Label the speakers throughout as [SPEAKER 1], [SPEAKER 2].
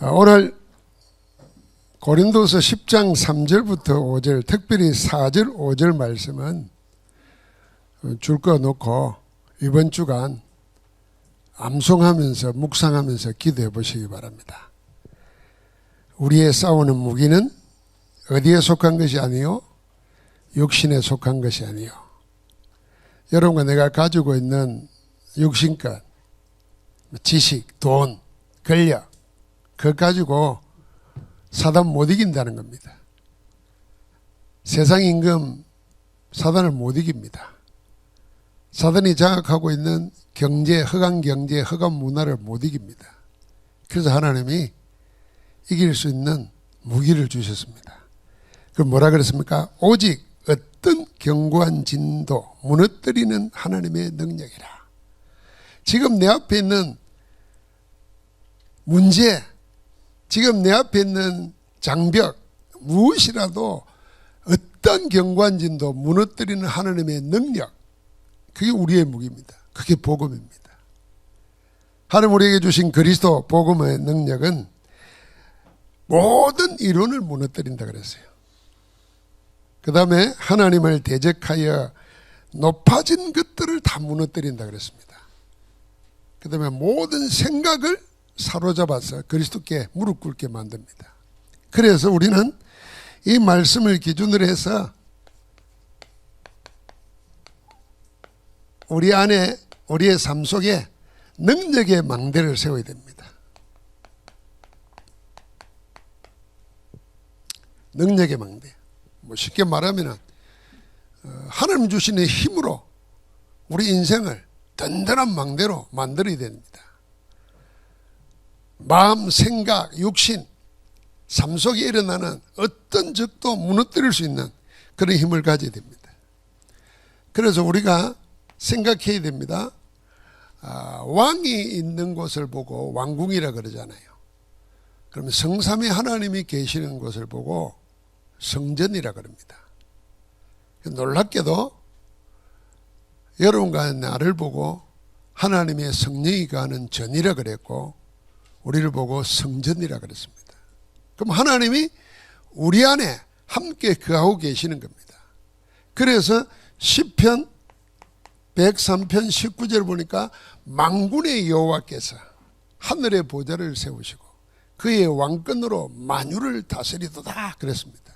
[SPEAKER 1] 오늘 고린도서 10장 3절부터 5절, 특별히 4절, 5절 말씀은 줄 거 놓고 이번 주간 암송하면서 묵상하면서 기도해 보시기 바랍니다. 우리의 싸우는 무기는 어디에 속한 것이 아니요 육신에 속한 것이 아니요. 여러분과 내가 가지고 있는 육신것, 지식, 돈, 권력, 그거 가지고 사단 못 이긴다는 겁니다. 세상 임금 사단을 못 이깁니다. 사단이 장악하고 있는 경제, 허강 경제, 허강 문화를 못 이깁니다. 그래서 하나님이 이길 수 있는 무기를 주셨습니다. 그럼 뭐라 그랬습니까? 오직 어떤 견고한 진도 무너뜨리는 하나님의 능력이라. 지금 내 앞에 있는 문제, 지금 내 앞에 있는 장벽, 무엇이라도 어떤 견고한 진도 무너뜨리는 하나님의 능력, 그게 우리의 무기입니다. 그게 복음입니다. 하나님 우리에게 주신 그리스도 복음의 능력은 모든 이론을 무너뜨린다 그랬어요. 그 다음에 하나님을 대적하여 높아진 것들을 다 무너뜨린다 그랬습니다. 그 다음에 모든 생각을 사로잡아서 그리스도께 무릎 꿇게 만듭니다. 그래서 우리는 이 말씀을 기준으로 해서 우리 안에, 우리의 삶 속에 능력의 망대를 세워야 됩니다. 능력의 망대. 뭐 쉽게 말하면 하나님 주시는 힘으로 우리 인생을 든든한 망대로 만들어야 됩니다. 마음, 생각, 육신, 삶 속에 일어나는 어떤 적도 무너뜨릴 수 있는 그런 힘을 가져야 됩니다. 그래서 우리가 생각해야 됩니다. 왕이 있는 곳을 보고 왕궁이라 그러잖아요. 그러면 성삼위 하나님이 계시는 곳을 보고 성전이라 그럽니다. 놀랍게도 여러분과 나를 보고 하나님의 성령이 가는 전이라 그랬고 우리를 보고 성전이라 그랬습니다. 그럼 하나님이 우리 안에 함께 거하고 계시는 겁니다. 그래서 시편 103편 19절 보니까 만군의 여호와께서 하늘의 보좌를 세우시고 그의 왕권으로 만유를 다스리도다 그랬습니다.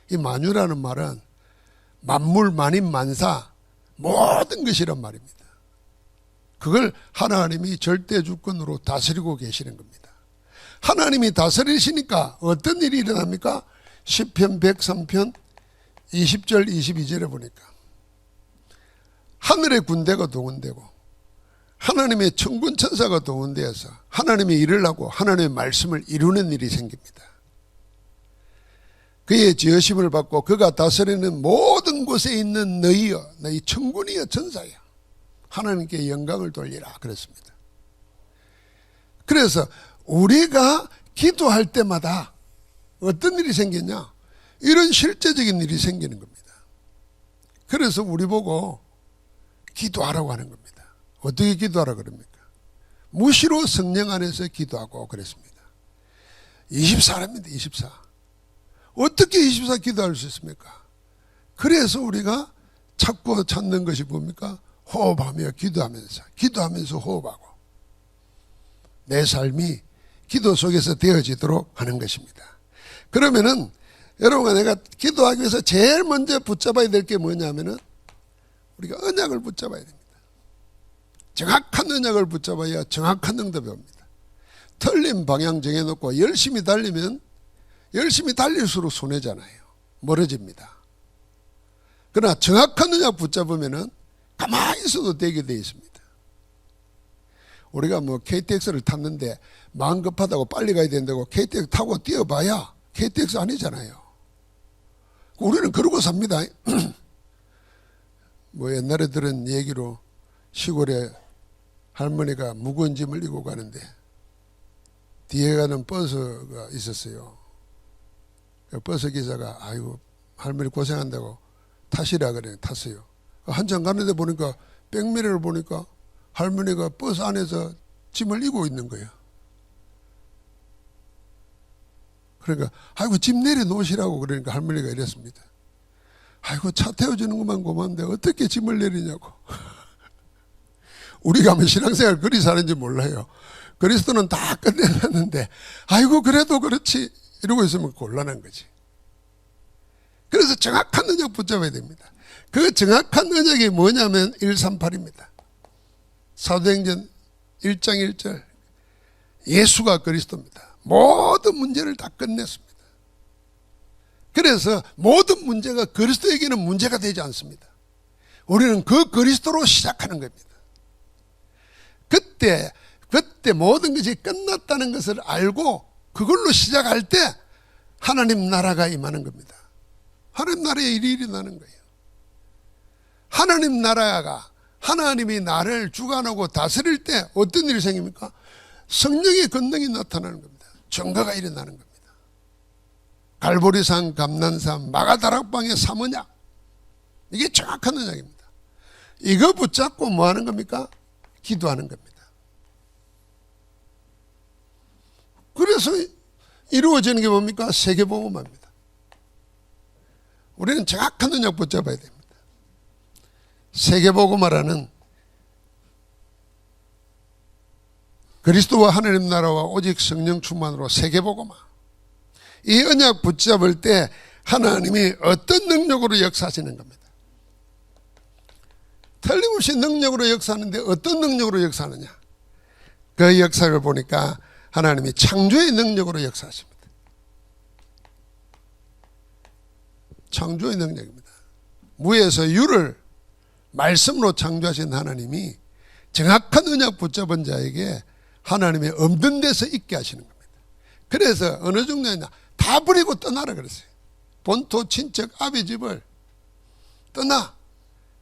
[SPEAKER 1] 이 만유라는 말은 만물, 만인, 만사 모든 것이란 말입니다. 그걸 하나님이 절대 주권으로 다스리고 계시는 겁니다. 하나님이 다스리시니까 어떤 일이 일어납니까? 시편 103편 20절 22절에 보니까 하늘의 군대가 동원되고 하나님의 천군 천사가 동원되어서 하나님의 일을 하고 하나님의 말씀을 이루는 일이 생깁니다. 그의 지으심을 받고 그가 다스리는 모든 곳에 있는 너희여, 너희 천군이여 천사여 하나님께 영광을 돌리라 그랬습니다. 그래서 우리가 기도할 때마다 어떤 일이 생기냐? 이런 실제적인 일이 생기는 겁니다. 그래서 우리 보고 기도하라고 하는 겁니다. 어떻게 기도하라 그럽니까? 무시로 성령 안에서 기도하고 그랬습니다. 24입니다. 24. 어떻게 24 기도할 수 있습니까? 그래서 우리가 찾고 찾는 것이 뭡니까? 호흡하며 기도하면서 호흡하고 내 삶이 기도 속에서 되어지도록 하는 것입니다. 그러면은 여러분과 내가 기도하기 위해서 제일 먼저 붙잡아야 될 게 뭐냐면은 우리가 언약을 붙잡아야 됩니다. 정확한 언약을 붙잡아야 정확한 응답이 옵니다. 틀린 방향 정해놓고 열심히 달리면 열심히 달릴수록 손해잖아요. 멀어집니다. 그러나 정확한 언약 붙잡으면은 가만히 있어도 되게 되어 있습니다. 우리가 뭐 KTX를 탔는데 마음 급하다고 빨리 가야 된다고 KTX 타고 뛰어봐야 KTX 아니잖아요. 우리는 그러고 삽니다. 뭐 옛날에 들은 얘기로 시골에 할머니가 무거운 짐을 이고 가는데 뒤에 가는 버스가 있었어요. 버스 기사가 아이고 할머니 고생한다고 타시라 그래 탔어요. 한참 가는데 보니까 백미러를 보니까 할머니가 버스 안에서 짐을 이고 있는 거예요. 그러니까 아이고 집 내려놓으시라고 그러니까 할머니가 이랬습니다. 아이고 차 태워주는 것만 고마운데 어떻게 짐을 내리냐고. 우리가 하면 신앙생활 그리 사는지 몰라요. 그리스도는 다 끝내놨는데 아이고 그래도 그렇지 이러고 있으면 곤란한 거지. 그래서 정확한 언약 붙잡아야 됩니다. 그 정확한 언약이 뭐냐면 138입니다. 사도행전 1장 1절 예수가 그리스도입니다. 모든 문제를 다 끝냈습니다. 그래서 모든 문제가 그리스도에게는 문제가 되지 않습니다. 우리는 그 그리스도로 시작하는 겁니다. 그때 모든 것이 끝났다는 것을 알고 그걸로 시작할 때 하나님 나라가 임하는 겁니다. 하나님 나라의 일이 일어나는 거예요. 하나님 나라가 하나님이 나를 주관하고 다스릴 때 어떤 일이 생깁니까? 성령의 권능이 나타나는 겁니다. 증거가 일어나는 겁니다. 갈보리산, 감난산, 마가다락방의 삼언약, 이게 정확한 언약입니다. 이거 붙잡고 뭐 하는 겁니까? 기도하는 겁니다. 그래서 이루어지는 게 뭡니까? 세계복음화입니다. 우리는 정확한 언약 붙잡아야 됩니다. 세계복음화라는 그리스도와 하나님 나라와 오직 성령 충만으로 세계복음화, 이 언약 붙잡을 때 하나님이 어떤 능력으로 역사하시는 겁니다. 틀림없이 능력으로 역사하는데 어떤 능력으로 역사하느냐, 그 역사를 보니까 하나님이 창조의 능력으로 역사하십니다. 창조의 능력입니다. 무에서 유를 말씀으로 창조하신 하나님이 정확한 언약 붙잡은 자에게 하나님의 없는 데서 있게 하시는 겁니다. 그래서 어느 정도냐, 다 버리고 떠나라 그랬어요. 본토 친척 아비 집을 떠나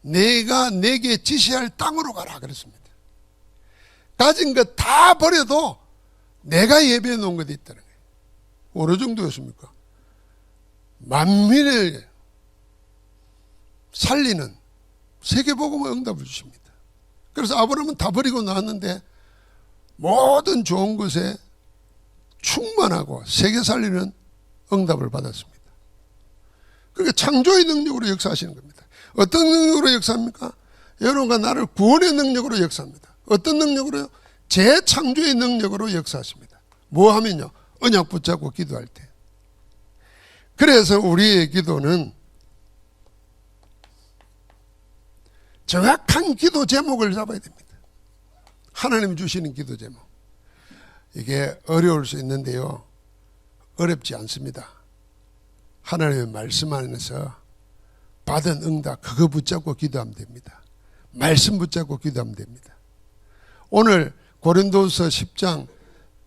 [SPEAKER 1] 내가 내게 지시할 땅으로 가라 그랬습니다. 가진 것 다 버려도 내가 예배해 놓은 것이 있다는 거예요. 어느 정도였습니까? 만민을 살리는 세계복음의 응답을 주십니다. 그래서 아브라함은 다 버리고 나왔는데 모든 좋은 것에 충만하고 세계 살리는 응답을 받았습니다. 그러니까 창조의 능력으로 역사하시는 겁니다. 어떤 능력으로 역사합니까? 여러분과 나를 구원의 능력으로 역사합니다. 어떤 능력으로요? 재창조의 능력으로 역사하십니다. 뭐 하면요? 언약 붙잡고 기도할 때. 그래서 우리의 기도는 정확한 기도 제목을 잡아야 됩니다. 하나님 주시는 기도 제목. 이게 어려울 수 있는데요, 어렵지 않습니다. 하나님의 말씀 안에서 받은 응답, 그거 붙잡고 기도하면 됩니다. 말씀 붙잡고 기도하면 됩니다. 오늘 고린도서 10장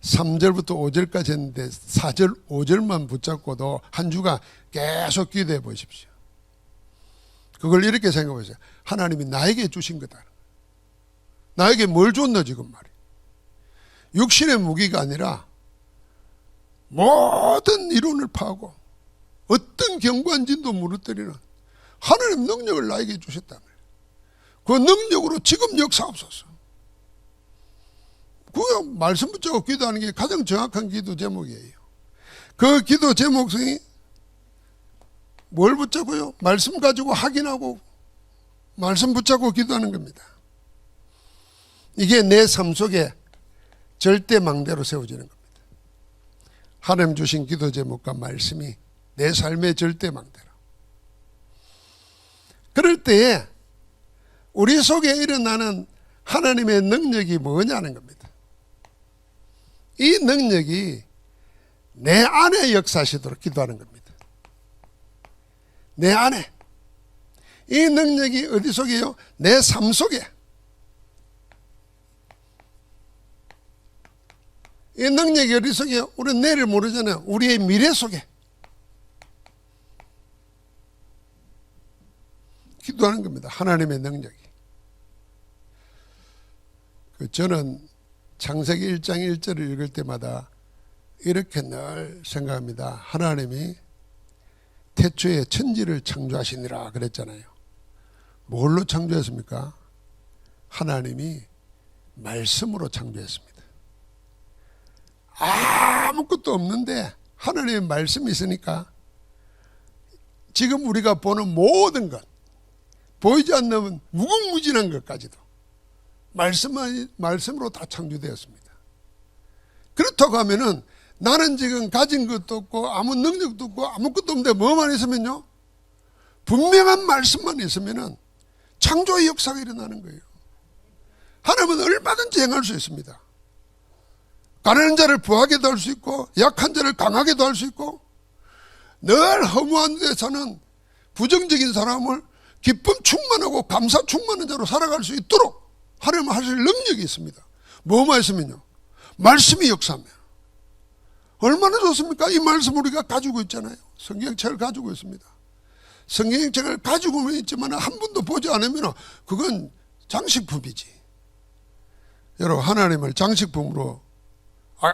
[SPEAKER 1] 3절부터 5절까지 했는데 4절, 5절만 붙잡고도 한 주간 계속 기도해 보십시오. 그걸 이렇게 생각해 보세요. 하나님이 나에게 주신 거다. 나에게 뭘 줬나 지금 말이에요. 육신의 무기가 아니라 모든 이론을 파고 어떤 경관진도 무너뜨리는 하나님 능력을 나에게 주셨다며. 그 능력으로 지금 역사하옵소서. 그 말씀 붙잡고 기도하는 게 가장 정확한 기도 제목이에요. 그 기도 제목이 뭘 붙잡고요? 말씀 가지고 확인하고 말씀 붙잡고 기도하는 겁니다. 이게 내 삶 속에 절대망대로 세워지는 겁니다. 하나님 주신 기도 제목과 말씀이 내 삶의 절대망대로. 그럴 때에 우리 속에 일어나는 하나님의 능력이 뭐냐는 겁니다. 이 능력이 내 안에 역사하시도록 기도하는 겁니다. 내 안에. 이 능력이 어디 속에요? 내 삶 속에. 이 능력이 어디 속에요? 우리는 내일 모르잖아요. 우리의 미래 속에. 기도하는 겁니다. 하나님의 능력이. 저는 창세기 1장 1절을 읽을 때마다 이렇게 늘 생각합니다. 하나님이 태초에 천지를 창조하시니라 그랬잖아요. 뭘로 창조했습니까? 하나님이 말씀으로 창조했습니다. 아무것도 없는데 하나님의 말씀이 있으니까 지금 우리가 보는 모든 것, 보이지 않는 무궁무진한 것까지도 말씀으로 다 창조되었습니다. 그렇다고 하면은 나는 지금 가진 것도 없고 아무 능력도 없고 아무것도 없는데 뭐만 있으면요, 분명한 말씀만 있으면은 창조의 역사가 일어나는 거예요. 하나님은 얼마든지 행할 수 있습니다. 가난한 자를 부하게도 할 수 있고 약한 자를 강하게도 할 수 있고 늘 허무한 데 사는 부정적인 사람을 기쁨 충만하고 감사 충만한 자로 살아갈 수 있도록 하나님은 하실 능력이 있습니다. 뭐만 있으면요, 말씀이 역사하면. 얼마나 좋습니까? 이 말씀 우리가 가지고 있잖아요. 성경책을 가지고 있습니다. 성경책을 가지고는 있지만 한 번도 보지 않으면 그건 장식품이지. 여러분, 하나님을 장식품으로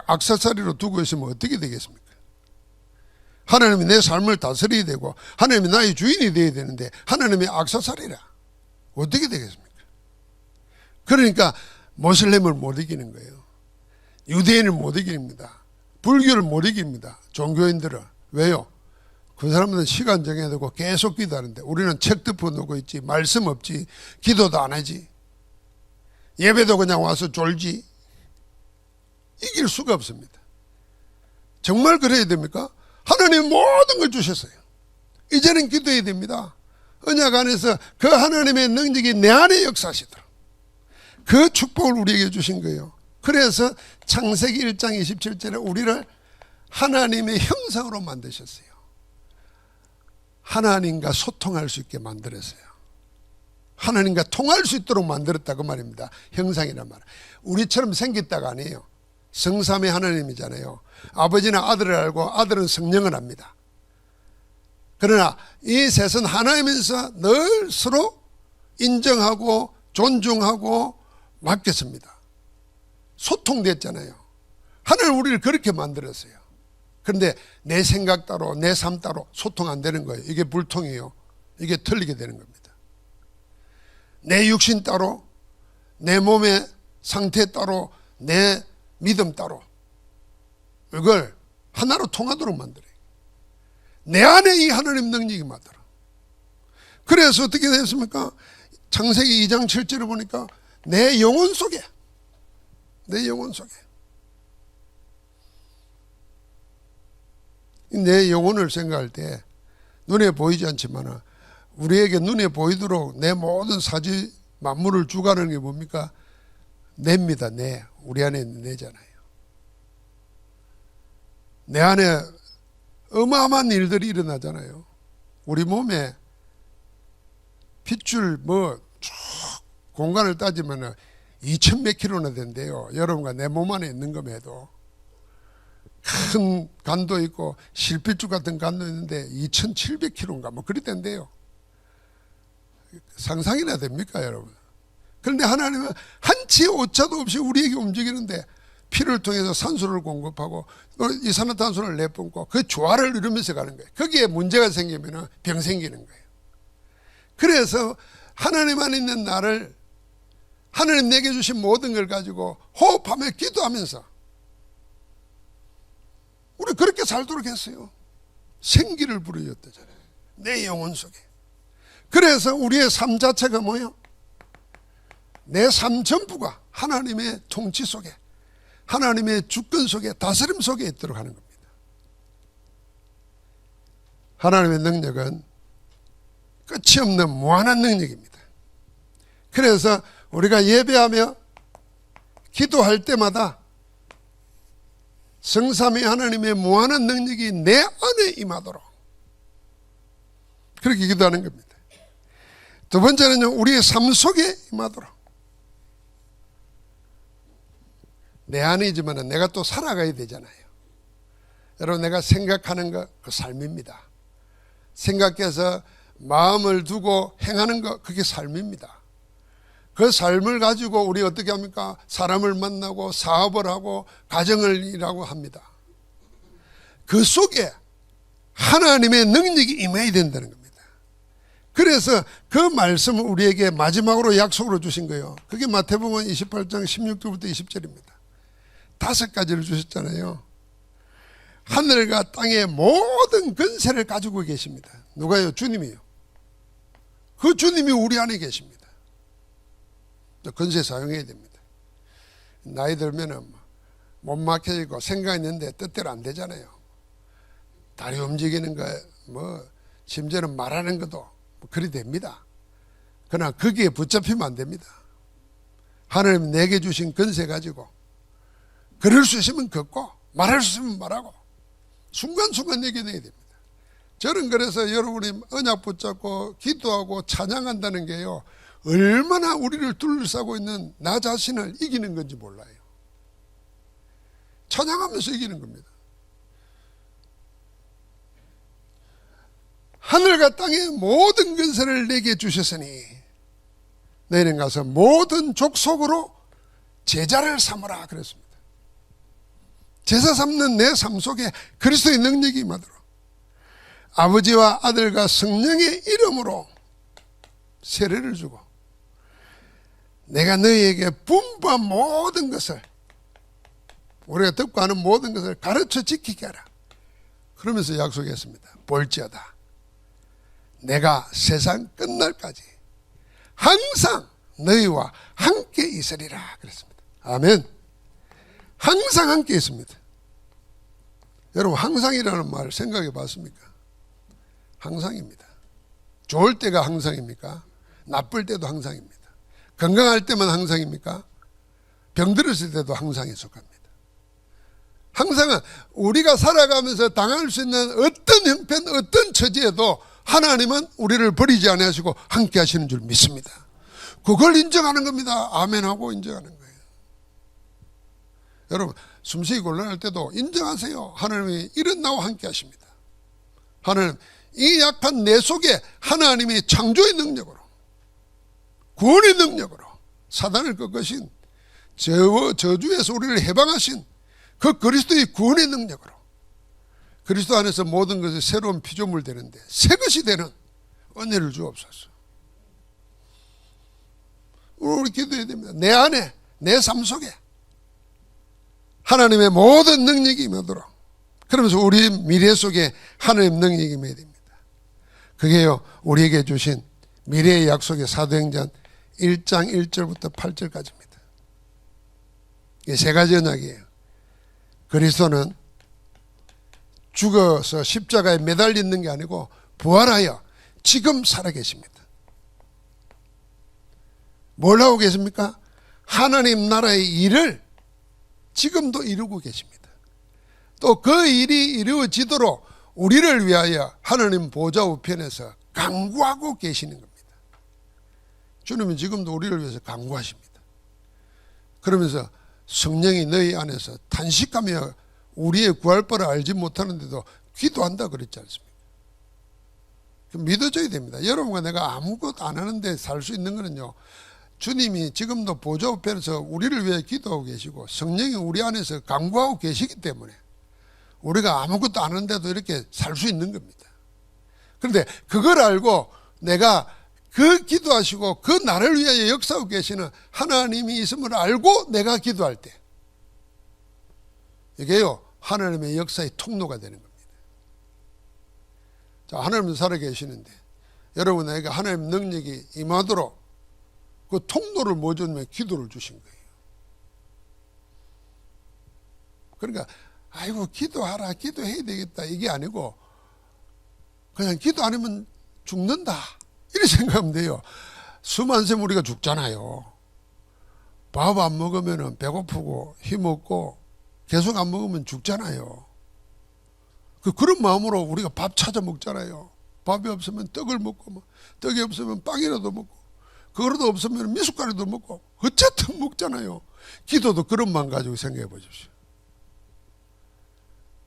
[SPEAKER 1] 액세서리로 두고 있으면 어떻게 되겠습니까? 하나님이 내 삶을 다스려야 되고 하나님이 나의 주인이 되어야 되는데 하나님의 액세서리라 어떻게 되겠습니까? 그러니까 모슬렘을 못 이기는 거예요. 유대인을 못 이깁니다. 불교를 못 이깁니다. 종교인들은. 왜요? 그 사람들은 시간 정해야 되고 계속 기도하는데 우리는 책 덮어놓고 있지, 말씀 없지, 기도도 안 하지, 예배도 그냥 와서 졸지. 이길 수가 없습니다. 정말 그래야 됩니까? 하나님 모든 걸 주셨어요. 이제는 기도해야 됩니다. 언약 안에서 그 하나님의 능력이 내 안에 역사하시도록 그 축복을 우리에게 주신 거예요. 그래서 창세기 1장 27절에 우리를 하나님의 형상으로 만드셨어요. 하나님과 소통할 수 있게 만들었어요. 하나님과 통할 수 있도록 만들었다고 말입니다. 형상이란 말. 우리처럼 생겼다가 아니에요. 성삼위 하나님이잖아요. 아버지는 아들을 알고 아들은 성령을 압니다. 그러나 이 셋은 하나이면서 늘 서로 인정하고 존중하고 맡겼습니다. 소통됐잖아요. 하나님 우리를 그렇게 만들었어요. 그런데 내 생각 따로 내 삶 따로 소통 안 되는 거예요. 이게 불통이에요. 이게 틀리게 되는 겁니다. 내 육신 따로 내 몸의 상태 따로 내 믿음 따로 이걸 하나로 통하도록 만들어요. 내 안에 이 하나님 능력이 맞더라. 그래서 어떻게 됐습니까? 창세기 2장 7절을 보니까 내 영혼 속에 내 영혼을 생각할 때 눈에 보이지 않지만 우리에게 눈에 보이도록 내 모든 사지 만물을 주관하는 게 뭡니까? 뇌입니다. 뇌. 우리 안에 있는 뇌잖아요. 내 안에 어마어마한 일들이 일어나잖아요. 우리 몸에 핏줄 쭉 공간을 따지면 2000몇 킬로나 된대요. 여러분과 내 몸 안에 있는 것만 해도 큰 간도 있고 실핏줄 같은 간도 있는데 2700킬로인가 뭐 그리 된대요. 상상이나 됩니까, 여러분? 그런데 하나님은 한치 오차도 없이 우리에게 움직이는데 피를 통해서 산소를 공급하고 이산화탄소를 내뿜고 그 조화를 이루면서 가는 거예요. 거기에 문제가 생기면 병 생기는 거예요. 그래서 하나님 안에 있는 나를 하나님 내게 주신 모든 걸 가지고 호흡하며 기도하면서 우리 그렇게 살도록 했어요. 생기를 부르셨다잖아요. 내 영혼 속에. 그래서 우리의 삶 자체가 뭐예요? 내 삶 전부가 하나님의 통치 속에 하나님의 주권 속에 다스림 속에 있도록 하는 겁니다. 하나님의 능력은 끝이 없는 무한한 능력입니다. 그래서 우리가 예배하며 기도할 때마다 성삼위 하나님의 무한한 능력이 내 안에 임하도록 그렇게 기도하는 겁니다. 두 번째는요, 우리의 삶 속에 임하도록. 내 안이지만 내가 또 살아가야 되잖아요. 여러분, 내가 생각하는 거 그 삶입니다. 생각해서 마음을 두고 행하는 거 그게 삶입니다. 그 삶을 가지고 우리 어떻게 합니까? 사람을 만나고 사업을 하고 가정을 일하고 합니다. 그 속에 하나님의 능력이 임해야 된다는 겁니다. 그래서 그 말씀을 우리에게 마지막으로 약속으로 주신 거예요. 그게 마태복음 28장 16절부터 20절입니다. 5가지를 주셨잖아요. 하늘과 땅의 모든 권세를 가지고 계십니다. 누가요? 주님이요. 그 주님이 우리 안에 계십니다. 권세 사용해야 됩니다. 나이 들면은 못 막혀지고 생각 있는데 뜻대로 안 되잖아요. 다리 움직이는 거, 심지어는 말하는 것도 그리 됩니다. 그러나 거기에 붙잡히면 안 됩니다. 하나님 내게 주신 권세 가지고 걸을 수 있으면 걷고 말할 수 있으면 말하고 순간순간 얘기해야 됩니다. 저는 그래서 여러분이 언약 붙잡고 기도하고 찬양한다는 게요, 얼마나 우리를 둘러싸고 있는 나 자신을 이기는 건지 몰라요. 찬양하면서 이기는 겁니다. 하늘과 땅의 모든 권세를 내게 주셨으니 너희는 가서 모든 족속으로 제자를 삼으라 그랬습니다. 제자 삼는 내 삶 속에 그리스도의 능력이 임하도록 아버지와 아들과 성령의 이름으로 세례를 주고 내가 너희에게 분부한 모든 것을, 우리가 듣고 하는 모든 것을 가르쳐 지키게 하라. 그러면서 약속했습니다. 볼지어다 내가 세상 끝날까지 항상 너희와 함께 있으리라 그랬습니다. 아멘. 항상 함께 있습니다. 여러분, 항상이라는 말 생각해 봤습니까? 항상입니다. 좋을 때가 항상입니까? 나쁠 때도 항상입니다. 건강할 때만 항상입니까? 병들었을 때도 항상에 속합니다. 항상은 우리가 살아가면서 당할 수 있는 어떤 형편, 어떤 처지에도 하나님은 우리를 버리지 않으시고 함께 하시는 줄 믿습니다. 그걸 인정하는 겁니다. 아멘하고 인정하는 거예요. 여러분, 숨쉬기 곤란할 때도 인정하세요. 하나님이 이런 나와 함께 하십니다. 하나님, 이 약한 내 속에 하나님이 창조의 능력으로, 구원의 능력으로 사단을 꺾으신, 저주에서 우리를 해방하신 그 그리스도의 구원의 능력으로 그리스도 안에서 모든 것이 새로운 피조물 되는데 새 것이 되는 은혜를 주옵소서. 우리 기도해야 됩니다. 내 안에, 내 삶 속에 하나님의 모든 능력이 임하도록, 그러면서 우리 미래 속에 하나님의 능력이 임해야 됩니다. 그게요, 우리에게 주신 미래의 약속의 사도행전 1장 1절부터 8절까지입니다. 이게 세 가지 언약이에요. 그리스도는 죽어서 십자가에 매달려 있는 게 아니고 부활하여 지금 살아계십니다. 뭘 하고 계십니까? 하나님 나라의 일을 지금도 이루고 계십니다. 또 그 일이 이루어지도록 우리를 위하여 하나님 보좌 우편에서 간구하고 계시는 겁니다. 주님은 지금도 우리를 위해서 간구하십니다. 그러면서 성령이 너희 안에서 탄식하며 우리의 구할 바를 알지 못하는데도 기도한다 그랬지 않습니까? 믿어줘야 됩니다. 여러분과 내가 아무것도 안 하는데 살 수 있는 거는요, 주님이 지금도 보좌 우편에서 우리를 위해 기도하고 계시고 성령이 우리 안에서 간구하고 계시기 때문에 우리가 아무것도 안 하는데도 이렇게 살 수 있는 겁니다. 그런데 그걸 알고 내가 그 기도하시고 그 나를 위하여 역사하고 계시는 하나님이 있음을 알고 내가 기도할 때 이게요, 하나님의 역사의 통로가 되는 겁니다. 자, 하나님은 살아계시는데 여러분에게 하나님의 능력이 임하도록 그 통로를 뭐 주면 기도를 주신 거예요. 그러니까 아이고 기도하라, 기도해야 되겠다 이게 아니고 그냥 기도 안 하면 죽는다 이렇게 생각하면 돼요. 수만 셈 우리가 죽잖아요. 밥 안 먹으면 배고프고 힘없고 계속 안 먹으면 죽잖아요. 그런 마음으로 우리가 밥 찾아 먹잖아요. 밥이 없으면 떡을 먹고, 떡이 없으면 빵이라도 먹고, 그거라도 없으면 미숫가루도 먹고, 어쨌든 먹잖아요. 기도도 그런 마음 가지고 생각해 보십시오.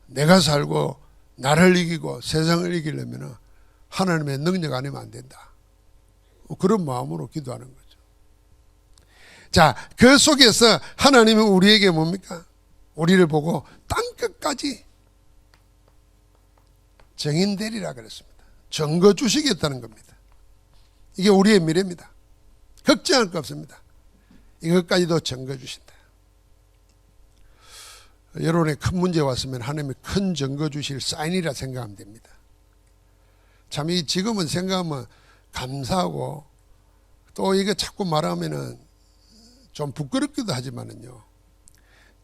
[SPEAKER 1] 내가 살고 나를 이기고 세상을 이기려면 하나님의 능력 아니면 안 된다. 그런 마음으로 기도하는 거죠. 자, 그 속에서 하나님은 우리에게 뭡니까? 우리를 보고 땅끝까지 증인되리라 그랬습니다. 증거 주시겠다는 겁니다. 이게 우리의 미래입니다. 걱정할 거 없습니다. 이것까지도 증거 주신다. 여러분의 큰 문제 왔으면 하나님이 큰 증거 주실 사인이라 생각하면 됩니다. 참 이 지금은 생각하면 감사하고 또 이거 자꾸 말하면은 좀 부끄럽기도 하지만은요.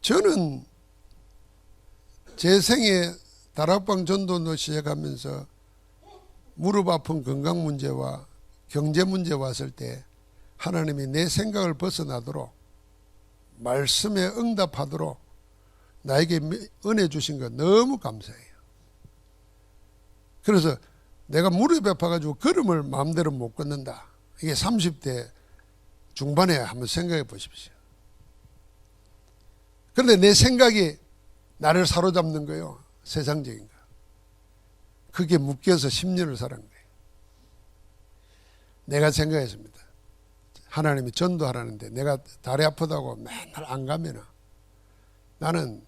[SPEAKER 1] 저는 제 생에 다락방 전도도 시작하면서 무릎 아픈 건강 문제와 경제 문제 왔을 때 하나님이 내 생각을 벗어나도록 말씀에 응답하도록 나에게 은혜 주신 거 너무 감사해요. 그래서 내가 무릎이 아파가지고 걸음을 마음대로 못 걷는다. 이게 30대 중반에 한번 생각해 보십시오. 그런데 내 생각이 나를 사로잡는 거예요. 세상적인 거. 그게 묶여서 10년을 살은 거예요. 내가 생각했습니다. 하나님이 전도하라는데 내가 다리 아프다고 맨날 안 가면은 나는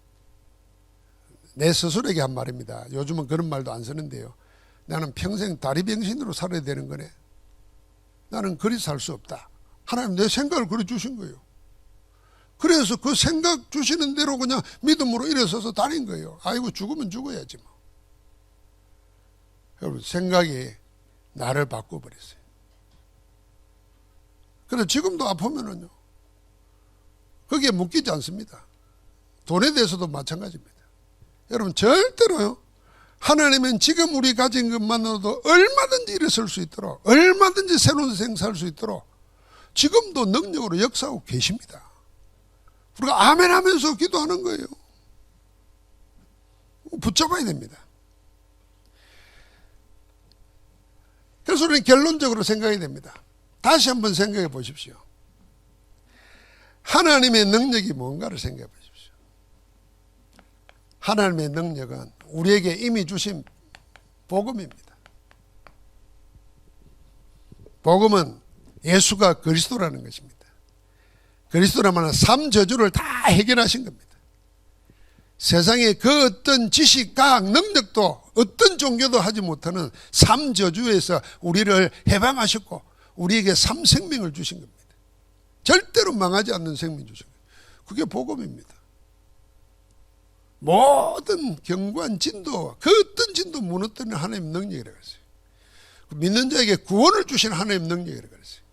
[SPEAKER 1] 내 스스로에게 한 말입니다. 요즘은 그런 말도 안 쓰는데요. 나는 평생 다리 병신으로 살아야 되는 거네. 나는 그리 살 수 없다. 하나님 내 생각을 그래 주신 거예요. 그래서 그 생각 주시는 대로 그냥 믿음으로 일어서서 다닌 거예요. 아이고 죽으면 죽어야지 뭐. 여러분 생각이 나를 바꿔버렸어요. 그래서 지금도 아프면은요. 거기에 묶이지 않습니다. 돈에 대해서도 마찬가지입니다. 여러분 절대로요. 하나님은 지금 우리 가진 것만으로도 얼마든지 일어설 수 있도록 얼마든지 새로운 생 살 수 있도록 지금도 능력으로 역사하고 계십니다. 우리가 아멘 하면서 기도하는 거예요. 붙잡아야 됩니다. 그래서 우리는 결론적으로 생각해야 됩니다. 다시 한번 생각해 보십시오. 하나님의 능력이 뭔가를 생각해 보십시오. 하나님의 능력은 우리에게 이미 주신 복음입니다. 복음은 예수가 그리스도라는 것입니다. 그리스도라면 삶 저주를 다 해결하신 겁니다. 세상에 그 어떤 지식, 과학, 능력도 어떤 종교도 하지 못하는 삶 저주에서 우리를 해방하셨고 우리에게 삶 생명을 주신 겁니다. 절대로 망하지 않는 생명 주신 거예요. 그게 복음입니다. 모든 경관 진도, 그 어떤 진도 무너뜨리는 하나님의 능력이라고 했어요. 믿는 자에게 구원을 주신 하나님의 능력이라고 했어요.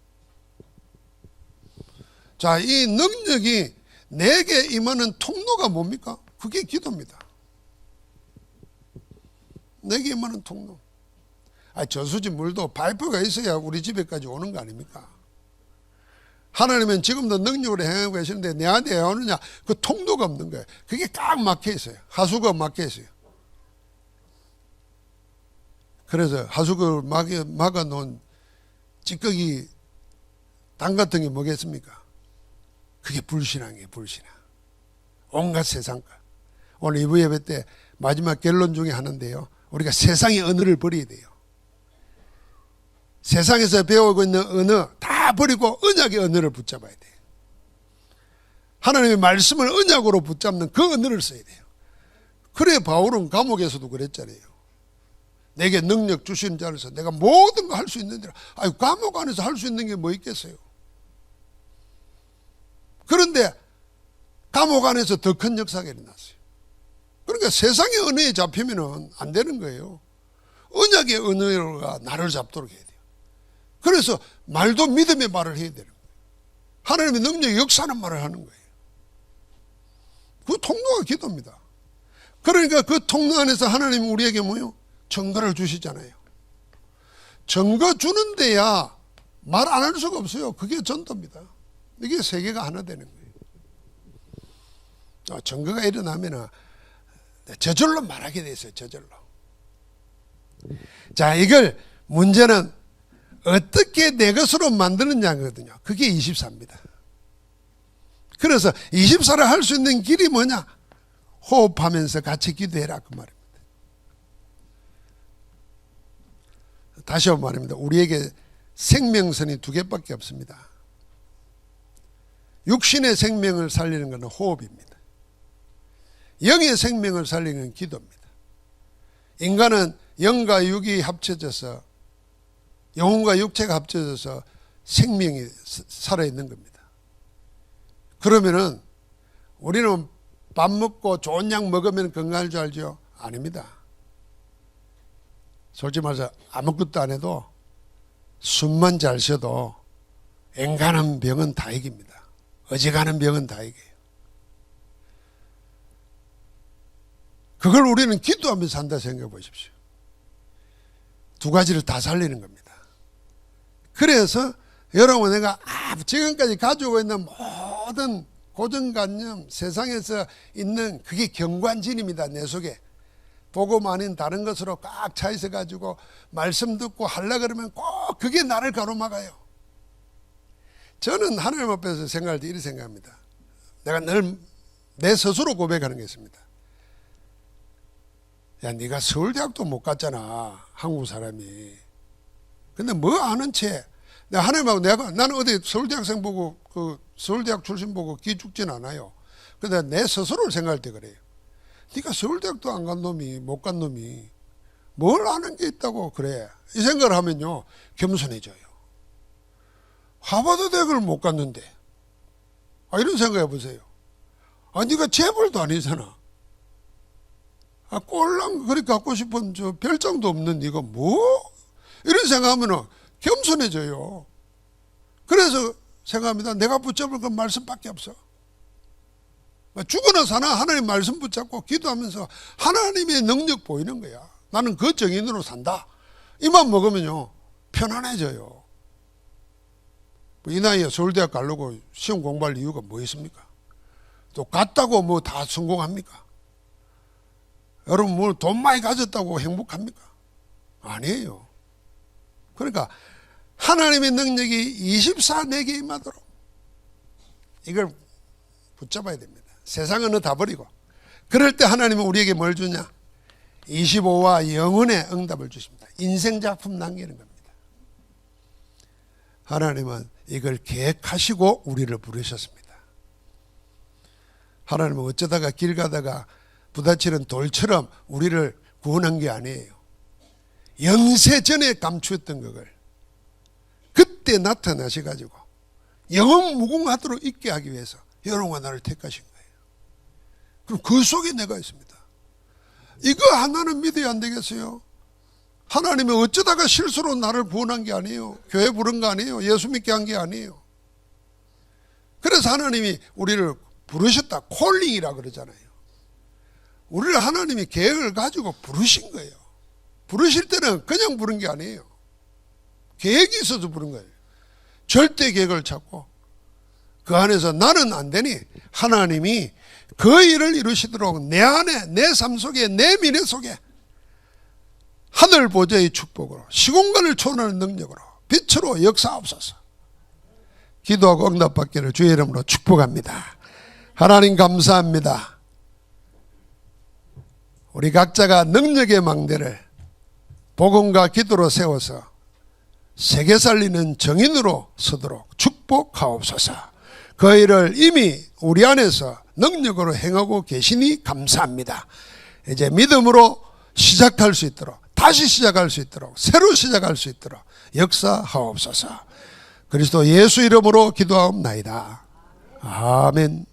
[SPEAKER 1] 자, 이 능력이 내게 임하는 통로가 뭡니까? 그게 기도입니다. 내게 임하는 통로. 저수지 물도 파이프가 있어야 우리 집에까지 오는 거 아닙니까? 하나님은 지금도 능력으로 행하고 계시는데 내한테 왜 오느냐? 그 통로가 없는 거예요. 그게 꽉 막혀 있어요. 하수구가 막혀 있어요. 그래서 하수구를 막아 놓은 찌꺼기 땅 같은 게 뭐겠습니까? 그게 불신앙이에요. 불신앙. 온갖 세상과. 오늘 2부 예배 때 마지막 결론 중에 하나인데요. 우리가 세상의 언어를 버려야 돼요. 세상에서 배우고 있는 언어 다 버리고 언약의 언어를 붙잡아야 돼요. 하나님의 말씀을 언약으로 붙잡는 그 언어를 써야 돼요. 그래 바울은 감옥에서도 그랬잖아요. 내게 능력 주시는 자로서 내가 모든 거 할 수 있는데 감옥 안에서 할 수 있는 게 뭐 있겠어요. 그런데 감옥 안에서 더 큰 역사가 일어났어요. 그러니까 세상의 언어에 잡히면 안 되는 거예요. 언약의 언어가 나를 잡도록 해야 돼요. 그래서 말도 믿음의 말을 해야 되는 거예요. 하나님의 능력이 역사하는 말을 하는 거예요. 그 통로가 기도입니다. 그러니까 그 통로 안에서 하나님이 우리에게 뭐요? 증거를 주시잖아요. 증거 주는 데야 말 안 할 수가 없어요. 그게 전도입니다. 이게 세계가 하나 되는 거예요. 증거가 일어나면 저절로 말하게 돼 있어요. 저절로. 자, 이걸 문제는 어떻게 내 것으로 만드느냐거든요. 그게 24입니다. 그래서 24를 할 수 있는 길이 뭐냐? 호흡하면서 같이 기도해라 그 말입니다. 다시 한번 말입니다. 우리에게 생명선이 두 개밖에 없습니다. 육신의 생명을 살리는 것은 호흡입니다. 영의 생명을 살리는 건 기도입니다. 인간은 영과 육이 합쳐져서 영혼과 육체가 합쳐져서 생명이 살아있는 겁니다. 그러면은 우리는 밥 먹고 좋은 약 먹으면 건강할 줄 알죠? 아닙니다. 솔직히 말해서 아무것도 안 해도 숨만 잘 쉬어도 앵간한 병은 다 이깁니다. 어지간한 병은 다 이겨요. 그걸 우리는 기도하면서 산다 생각해 보십시오. 두 가지를 다 살리는 겁니다. 그래서 여러분, 내가 지금까지 가지고 있는 모든 고정관념, 세상에서 있는 그게 경관진입니다. 내 속에. 복음 아닌 다른 것으로 꽉 차 있어 가지고 말씀 듣고 하려고 그러면 꼭 그게 나를 가로막아요. 저는 하나님 앞에서 생각할 때 이렇게 생각합니다. 내가 늘 내 스스로 고백하는 게 있습니다. 야, 네가 서울대학도 못 갔잖아, 한국 사람이. 근데 뭐 아는 채. 내가 하나님하고 나는 어디 서울대학생 보고 서울대학 출신 보고 기죽진 않아요. 근데 내 스스로를 생각할 때 그래요. 네가 서울대학도 안 간 놈이, 못 간 놈이 뭘 아는 게 있다고 그래. 이 생각을 하면요, 겸손해져요. 하버드 대학을 못 갔는데, 이런 생각 해보세요. 네가 재벌도 아니잖아. 꼴랑 그렇게 갖고 싶은 저 별장도 없는 네가 뭐? 이런 생각하면 겸손해져요. 그래서 생각합니다. 내가 붙잡을 건 말씀밖에 없어. 죽어나 사나 하나님 말씀 붙잡고 기도하면서 하나님의 능력 보이는 거야. 나는 그 정인으로 산다. 이만 먹으면요, 편안해져요. 이 나이에 서울대학 가려고 시험 공부할 이유가 뭐 있습니까? 또 갔다고 뭐 다 성공합니까? 여러분, 뭐 돈 많이 가졌다고 행복합니까? 아니에요. 그러니까 하나님의 능력이 24 내게 임하도록 이걸 붙잡아야 됩니다. 세상은 다 버리고. 그럴 때 하나님은 우리에게 뭘 주냐? 25와 영혼의 응답을 주십니다. 인생작품 남기는 겁니다. 하나님은 이걸 계획하시고 우리를 부르셨습니다. 하나님은 어쩌다가 길 가다가 부딪히는 돌처럼 우리를 구원한 게 아니에요. 영세 전에 감추었던 그걸 그때 나타나셔가지고 영원 무궁하도록 있게 하기 위해서 여러분과 나를 택하신 거예요. 그럼 그 속에 내가 있습니다. 이거 하나는 믿어야 안 되겠어요? 하나님이 어쩌다가 실수로 나를 구원한 게 아니에요. 교회 부른 거 아니에요. 예수 믿게 한 게 아니에요. 그래서 하나님이 우리를 부르셨다. 콜링이라 그러잖아요. 우리를 하나님이 계획을 가지고 부르신 거예요. 부르실 때는 그냥 부른 게 아니에요. 계획이 있어서 부른 거예요. 절대 계획을 찾고 그 안에서 나는 안 되니 하나님이 그 일을 이루시도록 내 안에, 내 삶 속에, 내 미래 속에 하늘 보좌의 축복으로 시공간을 초월하는 능력으로 빛으로 역사하옵소서. 기도하고 응답받기를 주의 이름으로 축복합니다. 하나님 감사합니다. 우리 각자가 능력의 망대를 복음과 기도로 세워서 세계 살리는 정인으로 서도록 축복하옵소서. 그 일을 이미 우리 안에서 능력으로 행하고 계시니 감사합니다. 이제 믿음으로 시작할 수 있도록, 다시 시작할 수 있도록, 새로 시작할 수 있도록 역사하옵소서. 그리스도 예수 이름으로 기도하옵나이다. 아멘.